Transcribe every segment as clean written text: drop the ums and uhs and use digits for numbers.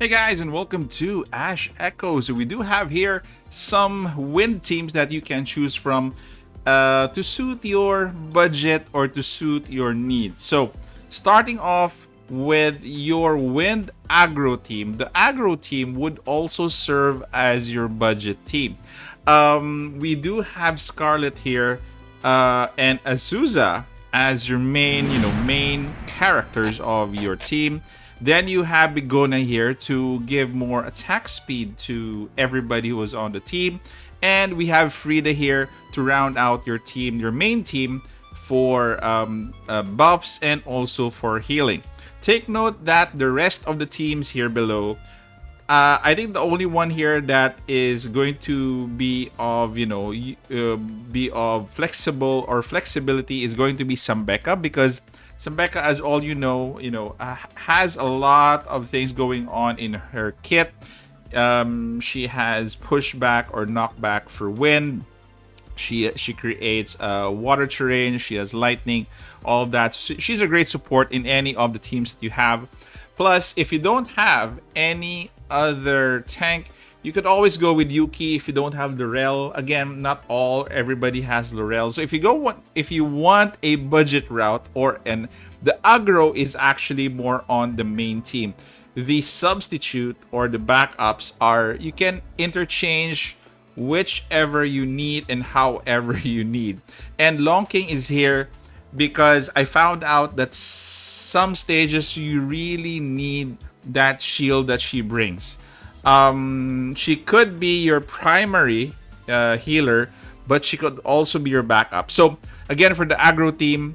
Hi guys, and welcome to Ash Echo. So we do have here some wind teams that you can choose from to suit your budget or to suit your needs. So starting off with your wind aggro team, the aggro team would also serve as your budget team. We do have Scarlet here and Azusa as your main characters of your team. Then you have Bigona here to give more attack speed to everybody who is on the team. And we have Frida here to round out your team, your main team, for buffs and also for healing. Take note that the rest of the teams here below, I think the only one here that is going to be of, be of flexible or flexibility is going to be Sambeka, because Sambeka, as all has a lot of things going on in her kit. She has pushback or knockback for wind. She creates water terrain. She has lightning, all of that. She's a great support in any of the teams that you have. Plus, if you don't have any other tank, you could always go with Yuki if you don't have Laurel. Again, not everybody has Laurel. So if you want a budget route the aggro is actually more on the main team. The substitute or the backups are, you can interchange whichever you need and however you need. And Long King is here because I found out that some stages you really need that shield that she brings. She could be your primary healer, but she could also be your backup. So again, for the aggro team,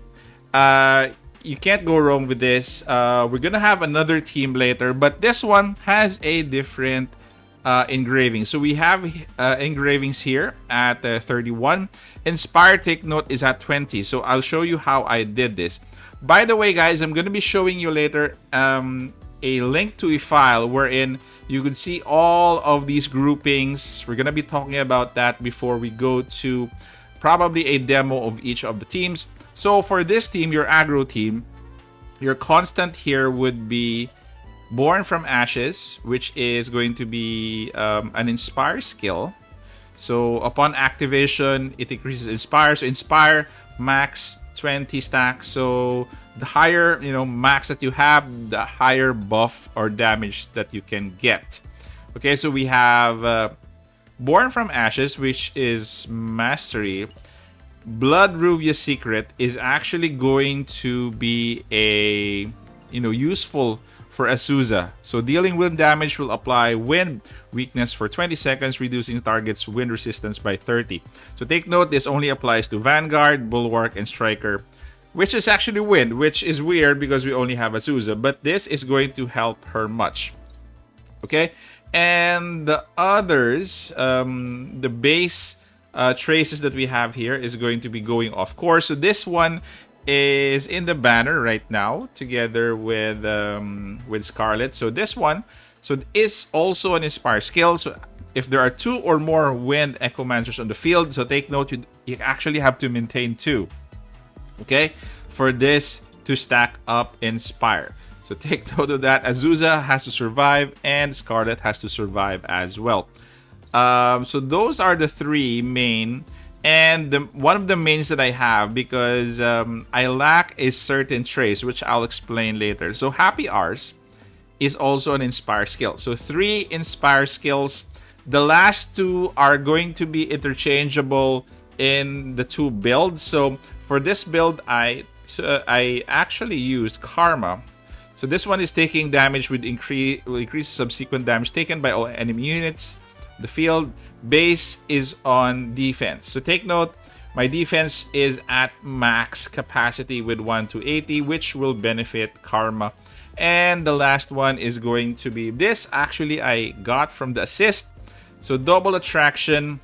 you can't go wrong with this. We're gonna have another team later, but this one has a different engraving. So we have engravings here at 31. Inspire, take note, is at 20. So I'll show you how I did this. By the way, guys, I'm gonna be showing you later a link to a file wherein you could see all of these groupings. We're gonna be talking about that before we go to probably a demo of each of the teams. So for this team, your aggro team, your constant here would be Born from Ashes, which is going to be an Inspire skill. So upon activation, it increases Inspire. So Inspire max 20 stacks. So the higher max that you have, the higher buff or damage that you can get. Okay, so we have Born from Ashes, which is mastery. Blood Ruvia Secret is actually going to be a useful for Azusa. So dealing wind damage will apply wind weakness for 20 seconds, reducing target's wind resistance by 30. So take note, this only applies to Vanguard, Bulwark, and Striker, which is actually wind, which is weird because we only have Azusa, but this is going to help her much. Okay, and the others, the base traces that we have here is going to be going off course. So this one is in the banner right now together with Scarlet. So this one is also an Inspire skill. So if there are 2 or more wind echomancers on the field, so take note, you actually have to maintain 2, okay, for this to stack up Inspire. So take note of that. Azusa has to survive and Scarlet has to survive as well. So those are the 3 main. And one of the mains that I have, because I lack a certain trace, which I'll explain later. So Happy Hours is also an Inspire skill. So 3 Inspire skills. The last 2 are going to be interchangeable in the 2 builds. So for this build, I actually used Karma. So this one is taking damage with increase subsequent damage taken by all enemy units. The field base is on defense. So take note, my defense is at max capacity with 1 to 80, which will benefit Karma. And the last one is going to be this. Actually, I got from the assist. So double attraction.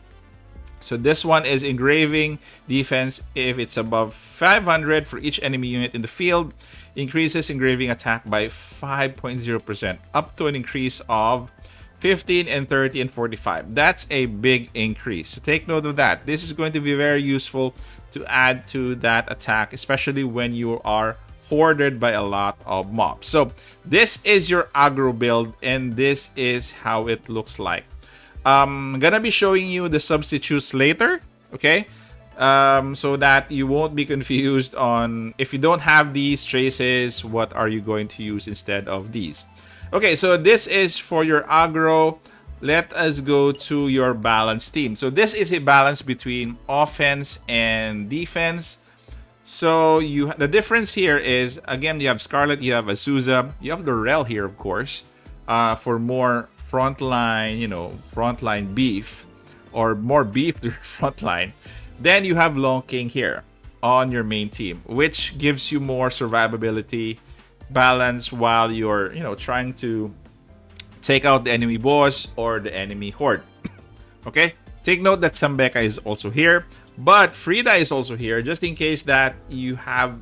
So this one is engraving defense if it's above 500 for each enemy unit in the field. Increases engraving attack by 5.0%, up to an increase of 15 and 30 and 45. That's a big increase. So take note of that. This is going to be very useful to add to that attack, especially when you are hoarded by a lot of mobs. So this is your aggro build, and this is how it looks like. I'm gonna be showing you the substitutes later, okay? So that you won't be confused on if you don't have these traces, what are you going to use instead of these. Okay, so this is for your aggro. Let us go to your balance team. So this is a balance between offense and defense. So the difference here is, again, you have Scarlet, you have Azusa, you have the Rel here, of course, for more frontline, frontline beef, or more beef to frontline. Then you have Long King here on your main team, which gives you more survivability, balance while you're, trying to take out the enemy boss or the enemy horde. Okay? Take note that Sambeka is also here, but Frida is also here just in case that you have,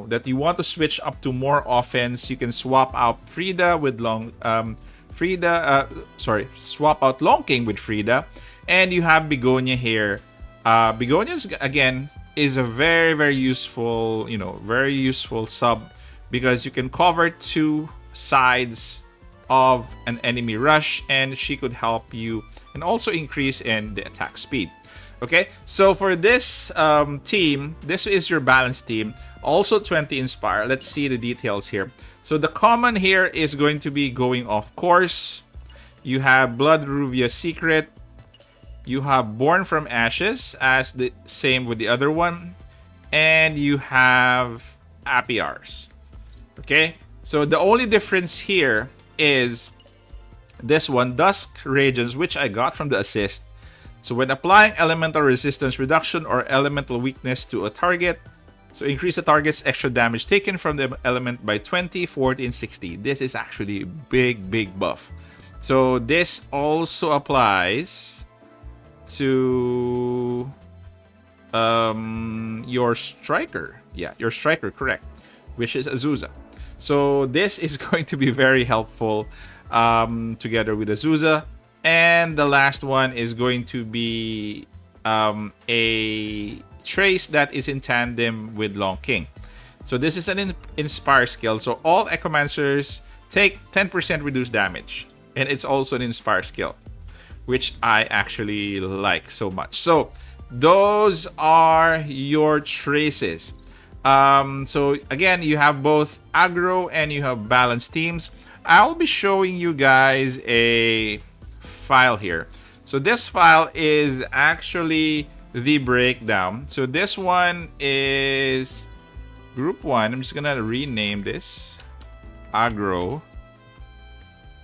that you want to switch up to more offense. You can swap out Frida with swap out Long King with Frida, and you have Begonia here. Begonia, again, is a very, very useful, very useful sub because you can cover two sides of an enemy rush, and she could help you and also increase in the attack speed. Okay, so for this team, this is your balanced team. Also 20 Inspire. Let's see the details here. So the common here is going to be going off course. You have Blood Ruvia Secret. You have Born from Ashes, as the same with the other one. And you have Apiars. Okay, so the only difference here is this one, Dusk Radiance, which I got from the assist. So when applying elemental resistance reduction or elemental weakness to a target, so increase the target's extra damage taken from the element by 20, 40, and 60. This is actually a big buff. So this also applies to your striker. Yeah, your striker, correct, which is Azusa. So this is going to be very helpful together with Azusa. And the last one is going to be a trace that is in tandem with Long King. So this is an Inspire skill. So all Echomancers take 10% reduced damage. And it's also an Inspire skill, which I actually like so much. So those are your traces. So again, you have both aggro and you have balanced teams. I'll be showing you guys a file here. So this file is actually the breakdown. So this one is group 1. I'm just gonna rename this aggro,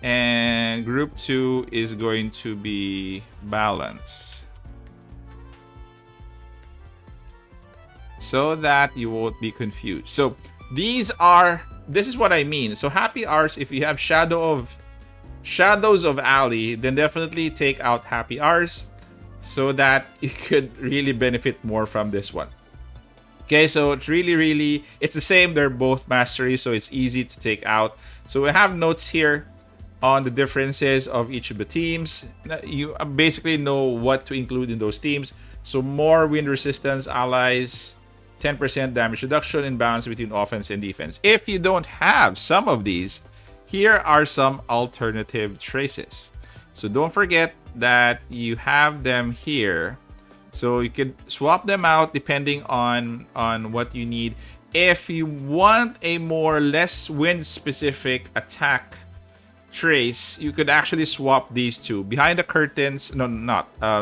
and group 2 is going to be balance, so that you won't be confused. So this is what I mean. So Happy Hours, if you have Shadows of Ali, then definitely take out Happy Hours so that you could really benefit more from this one. Okay, so it's really, it's the same. They're both mastery, so it's easy to take out. So we have notes here on the differences of each of the teams. You basically know what to include in those teams. So more wind resistance allies, 10% damage reduction, in balance between offense and defense. If you don't have some of these, here are some alternative traces. So don't forget that you have them here. So you could swap them out depending on what you need. If you want a less wind specific attack trace, you could actually swap these two. Behind the Curtains,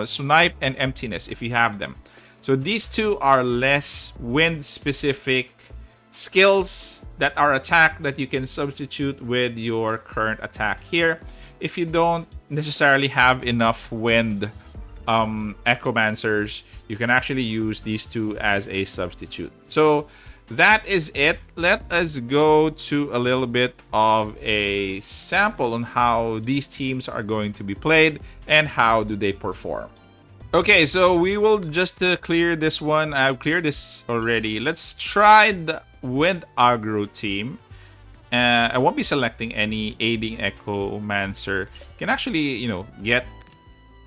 Snipe and Emptiness, if you have them. So these two are less wind specific skills that are attack that you can substitute with your current attack here. If you don't necessarily have enough wind Echomancers, you can actually use these two as a substitute. So that is it. Let us go to a little bit of a sample on how these teams are going to be played and how do they perform. Okay, so we will just clear this one. I've cleared this already. Let's try the Wind Aggro team. I won't be selecting any aiding Echomancer. You can actually, get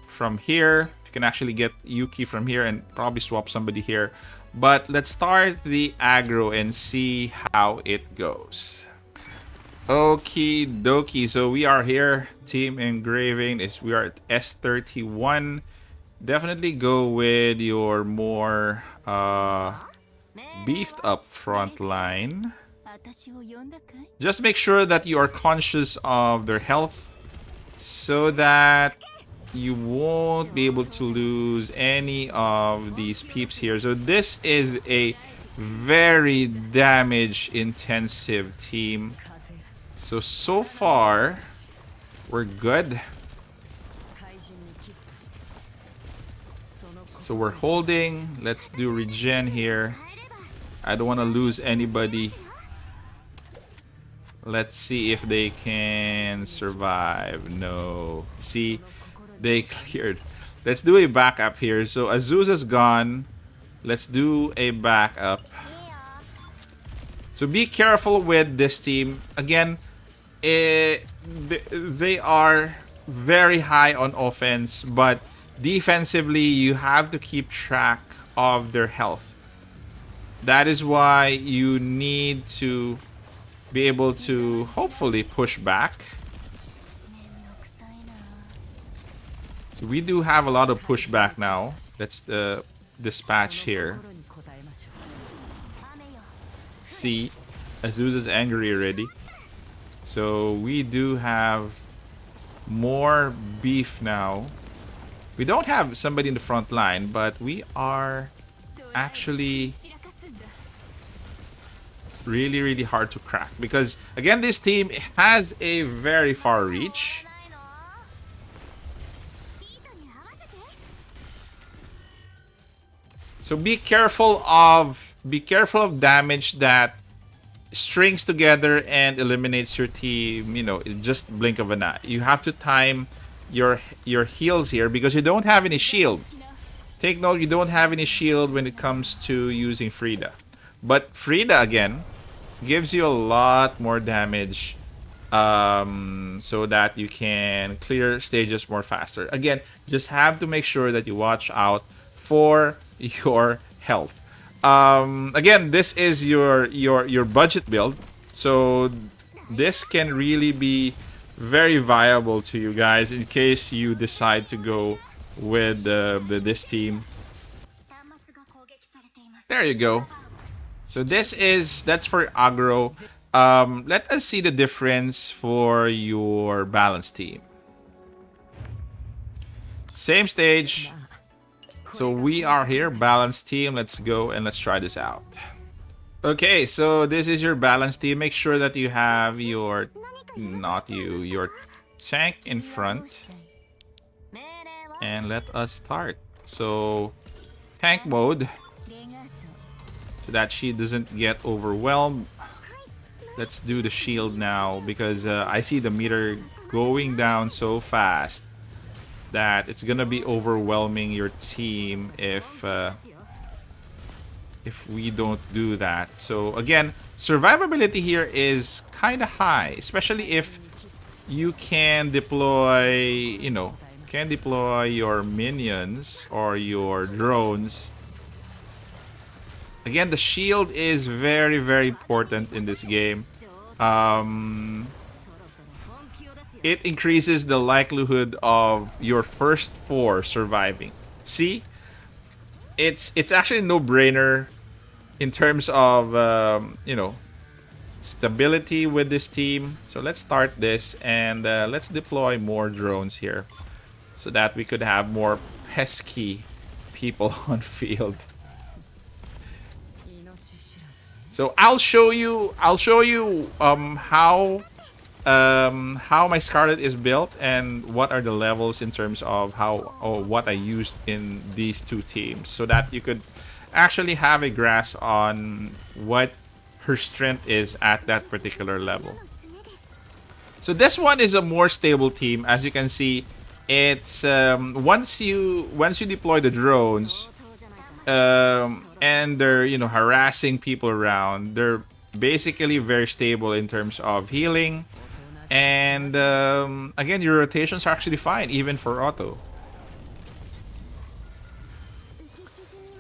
from here. You can actually get Yuki from here and probably swap somebody here. But let's start the aggro and see how it goes. Okie dokie. So we are here. Team Engraving. We are at S31. Definitely go with your more beefed up front line. Just make sure that you are conscious of their health so that you won't be able to lose any of these peeps here. So this is a very damage intensive team. So far we're good. So we're holding. Let's do regen here. I don't want to lose anybody. Let's see if they can survive. No. See, they cleared. Let's do a backup here. So Azusa's gone. Let's do a backup. So be careful with this team. Again, they are very high on offense, but defensively, you have to keep track of their health. That is why you need to be able to hopefully push back. So we do have a lot of pushback now. Let's dispatch here. See, Azusa's angry already. So we do have more beef now. We don't have somebody in the front line, but we are actually really hard to crack. Because, again, this team has a very far reach. So be careful of damage that strings together and eliminates your team, you know, in just blink of an eye. You have to time your heals here because you don't have any shield. Take note, you don't have any shield when it comes to using Frida. But Frida, again, gives you a lot more damage so that you can clear stages more faster. Again, just have to make sure that you watch out for your health. Again, this is your budget build, so this can really be very viable to you guys in case you decide to go with this team. There you go. So that's for aggro. Let us see the difference for your balance team. Same stage. So we are here, balanced team. Let's go and let's try this out. Okay, so this is your balanced team. Make sure that you have your tank in front. And let us start. So tank mode, so that she doesn't get overwhelmed. Let's do the shield now because I see the meter going down so fast that it's gonna be overwhelming your team if we don't do that. So again, survivability here is kind of high, especially if you can deploy, your minions or your drones. Again, the shield is very important in this game. It increases the likelihood of your first 4 surviving. See, it's actually a no-brainer in terms of stability with this team. So let's start this and let's deploy more drones here so that we could have more pesky people on field. So I'll show you how my Scarlet is built and what are the levels in terms of what I used in these two teams, so that you could actually have a grasp on what her strength is at that particular level. So this one is a more stable team. As you can see, it's once you deploy the drones and they're harassing people around, they're basically very stable in terms of healing. And again, your rotations are actually fine, even for auto.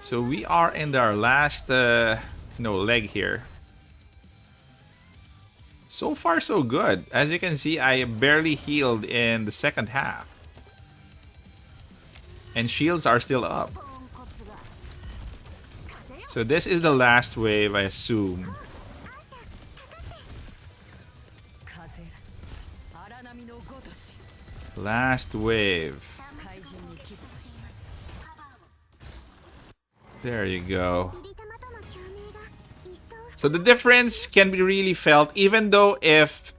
So we are in our last leg here. So far so good. As you can see, I barely healed in the second half. And shields are still up. So this is the last wave, I assume. Last wave. There you go. So the difference can be really felt, even though if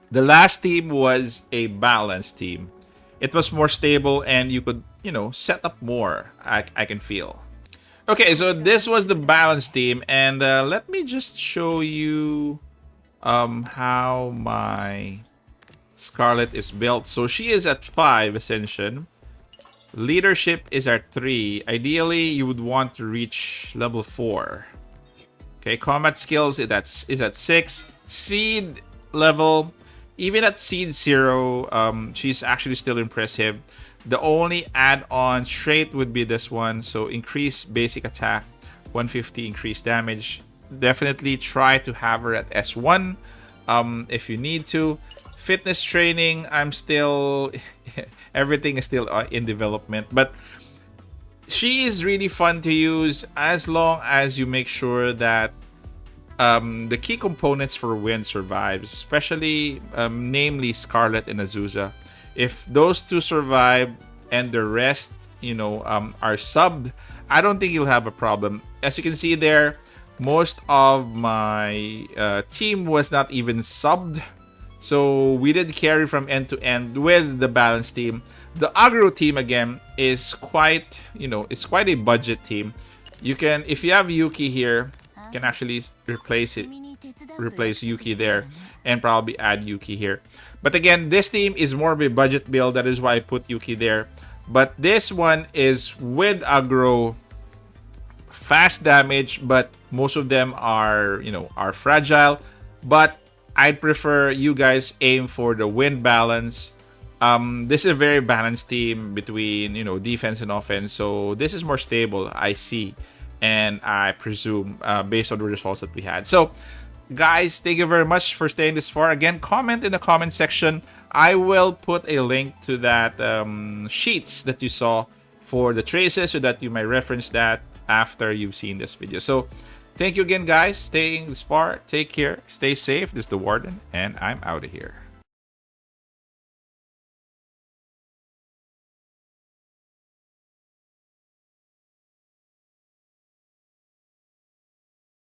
the last team was a balanced team. It was more stable and you could, set up more, I can feel. Okay, so this was the balanced team, and let me just show you how my Scarlet is built. So she is at 5 Ascension. Leadership is at 3. Ideally, you would want to reach level 4. Okay, combat skills is at 6. Seed level, even at Seed 0, she's actually still impressive. The only add-on trait would be this one. So increase basic attack, 150 increased damage. Definitely try to have her at S1 if you need to. Fitness training, I'm still... everything is still in development. But she is really fun to use as long as you make sure that the key components for Wind survives, especially namely Scarlet and Azusa. If those two survive and the rest, are subbed, I don't think you'll have a problem. As you can see there, most of my team was not even subbed. So we did carry from end to end with the balanced team. The aggro team again is quite, it's quite a budget team. You can, if you have Yuki here, you can actually replace Yuki there and probably add Yuki here. But again, this team is more of a budget build. That is why I put Yuki there. But this one is with aggro, fast damage, but most of them are, are fragile. But I'd prefer you guys aim for the wind balance. This is a very balanced team between, defense and offense. So this is more stable, I see. And I presume, based on the results that we had. So, guys, thank you very much for staying this far. Again, comment in the comment section. I will put a link to that sheets that you saw for the traces so that you might reference that after you've seen this video. So, thank you again, guys, staying this far. Take care. Stay safe. This is the Warden, and I'm out of here.